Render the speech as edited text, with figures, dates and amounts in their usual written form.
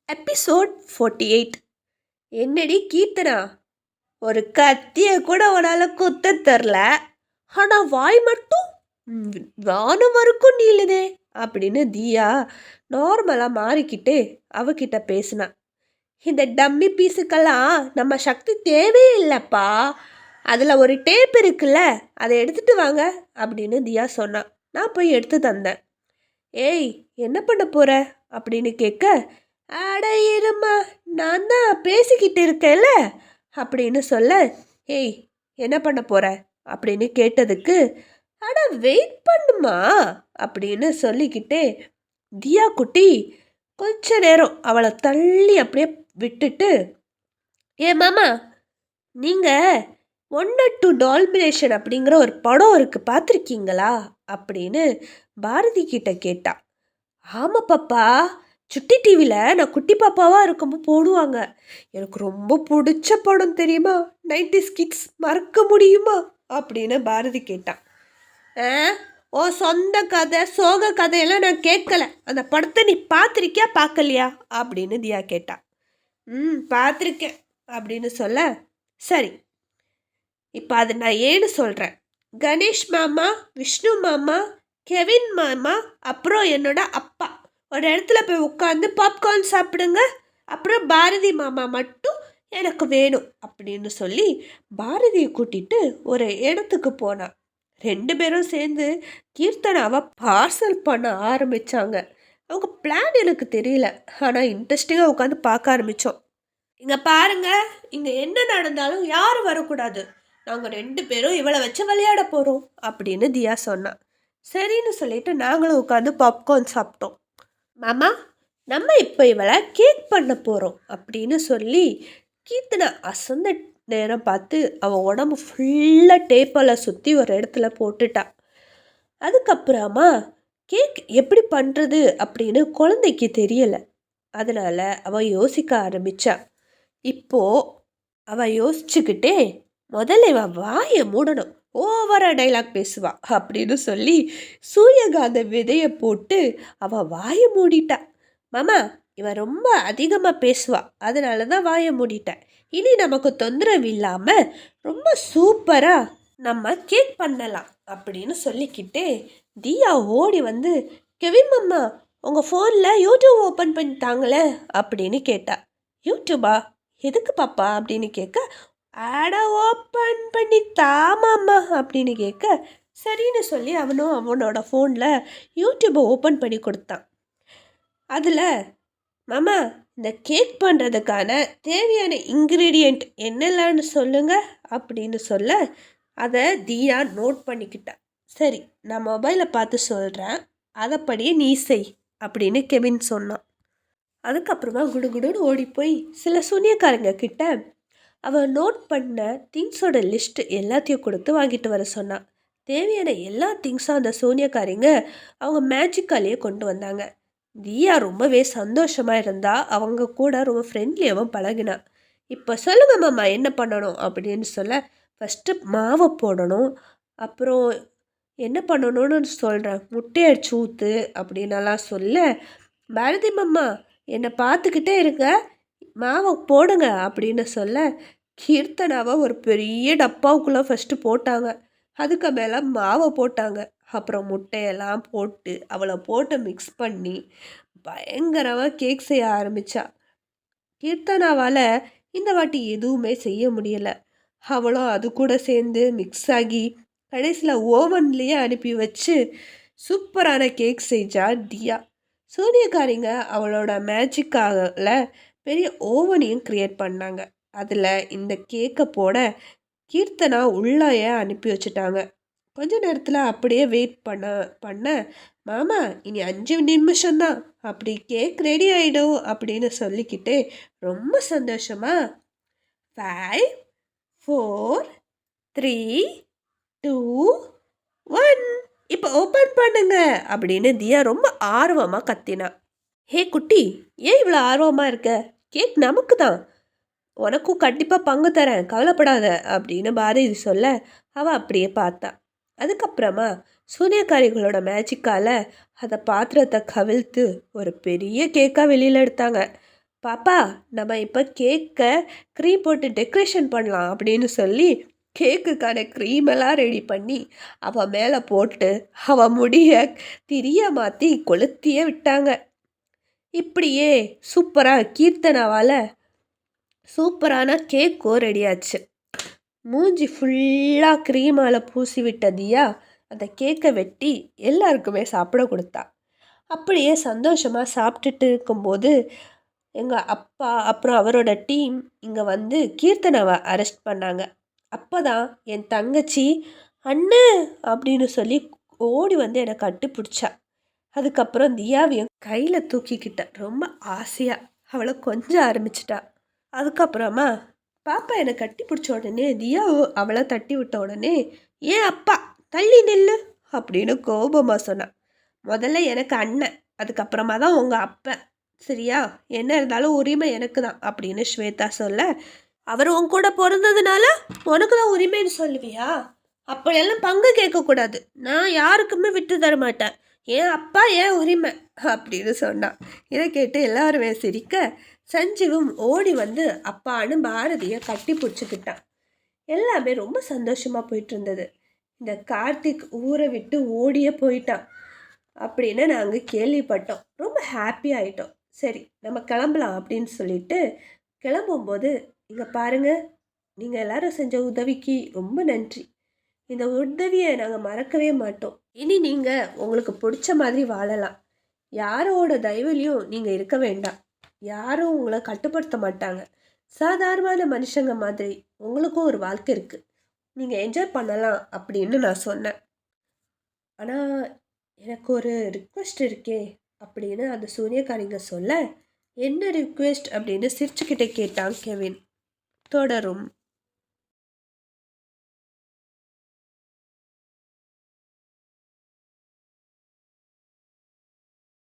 Episode 48. என்னடி கீர்த்தனா, ஒரு கத்திய கூட உன்னால குத்த தெரில, ஆனா வாய் மட்டும் வானம் வரைக்கும் நீளுதே அப்படின்னு தியா நார்மலாக மாறிக்கிட்டே அவகிட்ட பேசினா. இந்த டம்மி பீஸுக்கெல்லாம் நம்ம சக்தி தேவையே இல்லைப்பா, அதில் ஒரு டேப் இருக்குல்ல, அதை எடுத்துட்டு வாங்க அப்படின்னு தியா சொன்னான். நான் போய் எடுத்து தந்தேன். ஏய், என்ன பண்ண போற அப்படின்னு கேட்க, அட இருமா, நான் தான் பேசிக்கிட்டு இருக்கேன்ல அப்படின்னு சொல்ல, ஏய் என்ன பண்ண போற அப்படின்னு கேட்டதுக்கு, அட வெயிட் பண்ணுமா அப்படின்னு சொல்லிக்கிட்டே தியா குட்டி கொஞ்ச நேரம் அவளை தள்ளி அப்படியே விட்டுட்டு, ஏ மாமா, நீங்கள் 102 டால்மினேஷன் அப்படிங்கிற ஒரு படம் இருக்குது, பார்த்துருக்கீங்களா அப்படின்னு பாரதி கிட்ட கேட்டா. ஆமாம் பாப்பா, சுட்டி டிவியில் நான் குட்டி பாப்பாவாக இருக்கும்போது போடுவாங்க. எனக்கு ரொம்ப பிடிச்ச படம் தெரியுமா, 90s கிட்ஸ், மறக்க முடியுமா அப்படின்னு பாரதி கேட்டான். ஓ சொந்த கதை சோக கதையெல்லாம் நான் கேட்கல, அந்த படத்தை நீ பார்த்துருக்கியா பார்க்கலையா அப்படின்னு தியா கேட்டா. பார்த்துருக்கேன் அப்படின்னு சொல்ல, சரி இப்போ அது நான் ஏன்னு சொல்கிறேன். கணேஷ் மாமா, விஷ்ணு மாமா, கெவின் மாமா, அப்புறம் என்னோட அப்பா ஒரு இடத்துல போய் உட்காந்து பாப்கார்ன் சாப்பிடுங்க, அப்புறம் பாரதி மாமா மட்டும் எனக்கு வேணும் அப்படின்னு சொல்லி பாரதியை கூட்டிட்டு ஒரு இடத்துக்கு போனான். 2 பேரும் சேர்ந்து கீர்த்தனாவை பார்சல் பண்ண ஆரம்பித்தாங்க. அவங்க பிளான் எனக்கு தெரியல, ஆனால் இன்ட்ரெஸ்டிங்காக உட்காந்து பார்க்க ஆரம்பித்தோம். இங்கே பாருங்க, இங்கே என்ன நடந்தாலும் யாரும் வரக்கூடாது, நாங்கள் 2 பேரும் இவளை வச்சு விளையாட போகிறோம் அப்படின்னு தியா சொன்னான். சரின்னு சொல்லிட்டு நாங்களும் உட்காந்து பாப்கார்ன் சாப்பிட்டோம். மாமா, நம்ம இப்போ இவளை கேக் பண்ண போகிறோம் அப்படின்னு சொல்லி கீர்த்தனை அசந்த நேரம் பார்த்து அவன் உடம்பு ஃபுல்லாக டேப்பால் சுற்றி ஒரு இடத்துல போட்டுட்டா. அதுக்கப்புறமா கேக் எப்படி பண்ணுறது அப்படின்னு குழந்தைக்கு தெரியலை, அதனால் அவள் யோசிக்க ஆரம்பித்தா. இப்போது அவள் யோசிச்சுக்கிட்டே, முதல்ல இவன் வாயை மூடணும், ஓவராக டைலாக் பேசுவா அப்படின்னு சொல்லி சூரியகாந்த விதையை போட்டு அவள் வாயை மூடிட்டா. மாமா, இவன் ரொம்ப அதிகமாக பேசுவா, அதனால தான் வாயை மூடிட்டேன். இனி நமக்கு தொந்தரவு இல்லாமல் ரொம்ப சூப்பராக நம்ம கேக் பண்ணலாம் அப்படின்னு சொல்லிக்கிட்டே தியா ஓடி வந்து, கெவின் மாமா, உங்கள் ஃபோனில் யூடியூப் ஓப்பன் பண்ணிட்டாங்களே அப்படின்னு கேட்டா. யூடியூபா, எதுக்கு பாப்பா அப்படின்னு கேட்க, ஆடா ஓப்பன் பண்ணி தாமாம்மா அப்படின்னு கேட்க, சரின்னு சொல்லி அவனும் அவனோட ஃபோனில் யூடியூப்பை ஓப்பன் பண்ணி கொடுத்தான். அதில், மாமா, இந்த கேக் பண்ணுறதுக்கான தேவையான இன்க்ரீடியண்ட் என்னெல்லாம்னு சொல்லுங்கள் அப்படின்னு சொல்ல, அதை தியா நோட் பண்ணிக்கிட்டான். சரி, நான் மொபைலை பார்த்து சொல்கிறேன், அதைப்படியே நீ செய் அப்படின்னு கெவின் சொன்னான். அதுக்கப்புறமா குடுகுடுன்னு ஓடி போய் சில சூனியக்காரங்க கிட்ட அவன் நோட் பண்ண திங்ஸோட லிஸ்ட் எல்லாத்தையும் கொடுத்து வாங்கிட்டு வர சொன்னான். தேவையான எல்லா திங்ஸும் அந்த சூனியக்காரிங்க அவங்க மேஜிக்காலேயே கொண்டு வந்தாங்க. தியா ரொம்பவே சந்தோஷமாக இருந்தா, அவங்க கூட ரொம்ப ஃப்ரெண்ட்லியாகவும் பழகினான். இப்போ சொல்லுங்க மாமா, என்ன பண்ணணும் அப்படின்னு சொல்ல, ஃபஸ்ட்டு மாவை போடணும், அப்புறம் என்ன பண்ணணும்னு சொல்கிறேன், முட்டையை அடிச்சு ஊற்று அப்படின்னலாம் சொல்ல, பாரதி மாமா என்னை பார்த்துக்கிட்டே இருங்க, மாவை போடுங்க அப்படின்னு சொல்ல, கீர்த்தனாவை ஒரு பெரிய டப்பாவுக்குள்ளே ஃபஸ்ட்டு போட்டாங்க. அதுக்கு மேலே மாவை போட்டாங்க, அப்புறம் முட்டையெல்லாம் போட்டு அவளை போட்டு மிக்ஸ் பண்ணி பயங்கரமாக கேக் செய்ய ஆரம்பித்தா. கீர்த்தனாவால் இந்த வாட்டி எதுவுமே செய்ய முடியலை. அவளும் அது கூட சேர்ந்து மிக்ஸ் ஆகி கடைசியில் ஓவன்லேயே அனுப்பி வச்சு சூப்பரான கேக் செஞ்சா தியா. சூரியகாரிங்க அவளோட மேஜிக்கால பெரிய ஓவனையும் க்ரியேட் பண்ணாங்க. அதில் இந்த கேக்கை போட கீர்த்தனா உள்ளே அனுப்பி வச்சுட்டாங்க. கொஞ்ச நேரத்தில் அப்படியே வெயிட் பண்ண மாமா, இனி 5 நிமிஷம்தான், அப்படி கேக் ரெடி ஆகிடும் அப்படின்னு சொல்லிக்கிட்டே ரொம்ப சந்தோஷமா 5 4 3 2 1 இப்போ ஓப்பன் பண்ணுங்க அப்படின்னு தியா ரொம்ப ஆர்வமாக கத்தினா. ஹே குட்டி, ஏன் இவ்வளோ ஆர்வமாக இருக்க, கேக் நமக்கு தான், உனக்கும் கண்டிப்பாக பங்கு தரேன், கவலைப்படாத அப்படின்னு பாரதி சொல்ல அவள் அப்படியே பார்த்தா. அதுக்கப்புறமா சூனியக்காரிகளோட மேஜிக்கால் அதை பாத்திரத்தை கவிழ்த்து ஒரு பெரிய கேக்காக வெளியில் எடுத்தாங்க. பாப்பா நம்ம இப்போ கேக்கை க்ரீம் போட்டு டெக்கரேஷன் பண்ணலாம் அப்படின்னு சொல்லி கேக்குக்கான க்ரீமெல்லாம் ரெடி பண்ணி அவள் மேலே போட்டு அவள் முடிய திரிய மாற்றி கொளுத்தியே விட்டாங்க. இப்படியே சூப்பராக கீர்த்தனாவால் சூப்பரான கேக்கும் ரெடியாச்சு. மூஞ்சி ஃபுல்லாக க்ரீமால் பூசி விட்ட தியா அந்த கேக்கை வெட்டி எல்லாருக்குமே சாப்பிட கொடுத்தா. அப்படியே சந்தோஷமாக சாப்பிட்டுட்டு இருக்கும்போது எங்கள் அப்பா அப்புறம் அவரோட டீம் இங்கே வந்து கீர்த்தனாவை அரெஸ்ட் பண்ணாங்க. அப்போ தான் என் தங்கச்சி அண்ணு அப்படின்னு சொல்லி ஓடி வந்து என்னை கட்டி பிடிச்சா. அதுக்கப்புறம் தியாவையும் கையில் தூக்கிக்கிட்ட ரொம்ப ஆசையாக அவளை கொஞ்சம் ஆரம்பிச்சிட்டா. அதுக்கப்புறமா பாப்பா என்னை கட்டி பிடிச்ச உடனே தியாவு அவளை தட்டி விட்ட உடனே ஏன் அப்பா தள்ளி நில்லு அப்படின்னு கோபமாக சொன்னான். முதல்ல எனக்கு அண்ணன், அதுக்கப்புறமா தான் உங்கள் அப்பன், சரியா? என்ன இருந்தாலும் உரிமை எனக்கு தான் அப்படின்னு ஸ்வேதா சொல்ல, அவர் உன் கூட பிறந்ததுனால உனக்கு தான் உரிமைன்னு சொல்லுவியா? அப்படியெல்லாம் பங்கு கேட்கக்கூடாது, நான் யாருக்குமே விட்டு தர மாட்டேன், ஏன் அப்பா ஏன் உரிமை அப்படின்னு சொன்னான். இதை கேட்டு எல்லாருமே சிரிக்க சஞ்சீவும் ஓடி வந்து அப்பான்னு பாரதியை கட்டி பிடிச்சிக்கிட்டான். எல்லாமே ரொம்ப சந்தோஷமாக போயிட்டு இருந்தது. இந்த கார்த்திக் ஊரை விட்டு ஓடியே போயிட்டான் அப்படின்னு நாங்கள் கேள்விப்பட்டோம். ரொம்ப ஹாப்பி ஆகிட்டோம். சரி நம்ம கிளம்பலாம் அப்படின்னு சொல்லிட்டு கிளம்பும்போது இங்கே பாருங்கள், நீங்கள் எல்லாரும் செஞ்ச உதவிக்கு ரொம்ப நன்றி. இந்த உதவியை நாங்கள் மறக்கவே மாட்டோம். இனி நீங்கள் உங்களுக்கு பிடிச்ச மாதிரி வாழலாம். யாரோட தயவுலையும் நீங்கள் இருக்க வேண்டாம். யாரும் உங்களை கட்டுப்படுத்த மாட்டாங்க. சாதாரணமான மனுஷங்க மாதிரி உங்களுக்கும் ஒரு வாழ்க்கை இருக்குது, நீங்கள் என்ஜாய் பண்ணலாம் அப்படின்னு நான் சொன்னேன். ஆனால் எனக்கு ஒரு ரிக்வெஸ்ட் இருக்கே அப்படின்னு அந்த சூரியகாரிங்க சொல்ல, என்ன ரிக்வெஸ்ட் அப்படின்னு சிரிச்சுக்கிட்டே கேட்டான் கெவின். தொடரும்.